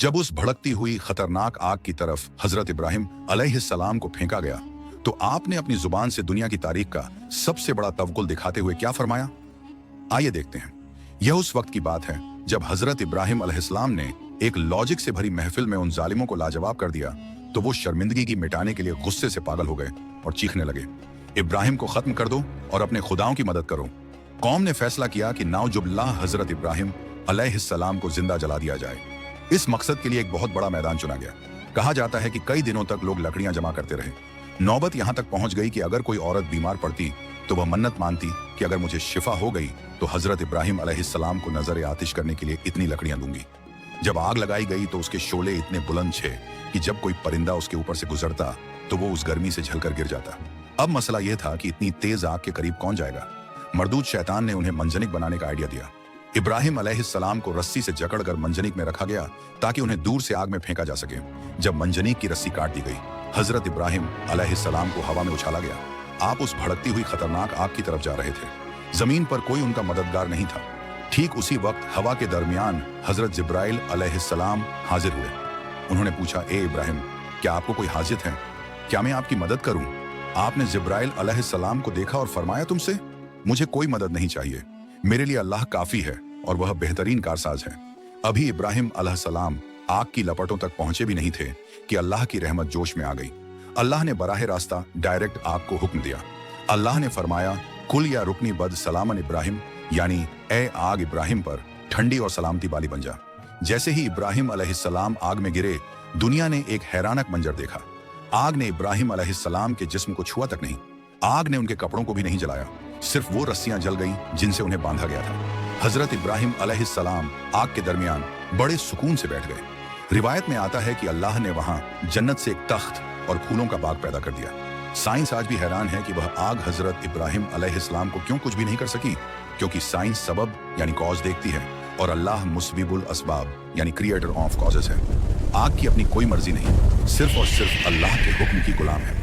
जब उस भड़कती हुई खतरनाक आग की तरफ हजरत इब्राहिम अलैहिस्सलाम को फेंका गया तो आपने अपनी जुबान से दुनिया की तारीख का सबसे बड़ा तवक्कुल दिखाते हुए क्या फरमाया? आइए देखते हैं। यह उस वक्त की बात है जब हजरत इब्राहिम अलैहिस्सलाम ने एक लॉजिक से भरी महफिल में उन जालिमों को लाजवाब कर दिया तो वो शर्मिंदगी की मिटाने के लिए गुस्से से पागल हो गए और चीखने लगे, इब्राहिम को खत्म कर दो और अपने खुदाओं की मदद करो। कौम ने फैसला किया कि नाउजुबिल्लाह हजरत इब्राहिम अलैहिस्सलाम को जिंदा जला दिया जाए। इस मकसद के लिए एक बहुत बड़ा मैदान चुना गया। कहा जाता है कि कई दिनों तक लोग लकड़ियां जमा करते रहे। नौबत यहां तक पहुंच गई कि अगर कोई औरत बीमार पड़ती तो वह मन्नत मानती कि अगर मुझे शिफा हो गई तो हजरत इब्राहिम अलैहिस्सलाम को नजर आतिश करने के लिए इतनी लकड़ियां दूंगी। जब आग लगाई गई तो उसके शोले इतने बुलंद थे कि जब कोई परिंदा उसके ऊपर से गुजरता तो वो उस गर्मी से झलकर गिर जाता। अब मसला यह था कि इतनी तेज आग के करीब कौन जाएगा। मरदूद शैतान ने उन्हें मंजनिक बनाने का आइडिया दिया। इब्राहिम अलैहिस्सलाम को रस्सी से जकड़कर मंजनिक में रखा गया ताकि उन्हें दूर से आग में फेंका जा सके। जब मंजनिक की रस्सी काट दी गई, हजरत इब्राहिम अलैहिस्सलाम को हवा में उछाला गया। आप उस भड़कती हुई खतरनाक आग की तरफ जा रहे थे। जमीन पर कोई उनका मददगार नहीं था। ठीक उसी वक्त हवा के दरमियान हजरत जिब्राइल अलैहिस्सलाम हाजिर हुए। उन्होंने पूछा, ए इब्राहिम, क्या आपको कोई हाजित है? क्या मैं आपकी मदद करूं? आपने जिब्राइल अलैहिस्सलाम को देखा और फरमाया, तुमसे मुझे कोई मदद नहीं चाहिए, मेरे लिए अल्लाह काफी है और वह बेहतरीन कारसाज है। अभी इब्राहिम अलैहिस्सलाम आग की लपटों तक पहुंचे भी नहीं थे कि अल्लाह की रहमत जोश में आ गई। अल्लाह ने बराह रास्ता डायरेक्ट आग को हुक्म दिया। अल्लाह ने फरमाया, कुल या रुकनी बद सलामन इब्राहिम, यानी ए आग इब्राहिम पर ठंडी और सलामती वाली बन जा। जैसे ही इब्राहिम अलैहिस्सलाम आग में गिरे, दुनिया ने एक हैरानक मंजर देखा। आग ने इब्राहिम अलैहिस्सलाम के जिस्म को छुआ तक नहीं, आग ने उनके कपड़ों को भी नहीं जलाया, सिर्फ वो रस्सियां जल गईं जिनसे उन्हें बांधा गया था। हजरत इब्राहिम अलैहिस्सलाम आग के दरमियान बड़े सुकून से बैठ गए। रिवायत में आता है कि अल्लाह ने वहां जन्नत से एक तख्त और फूलों का बाग पैदा कर दिया। साइंस आज भी हैरान है कि वह आग हजरत इब्राहिम अलैहिस्सलाम को क्यों कुछ भी नहीं कर सकी, क्योंकि साइंस सबब यानी कॉज देखती है और अल्लाह मुस्बिबुल असबाब यानी क्रिएटर ऑफ कॉजेस है। आग की अपनी कोई मर्जी नहीं, सिर्फ और सिर्फ अल्लाह के हुक्म की गुलाम है।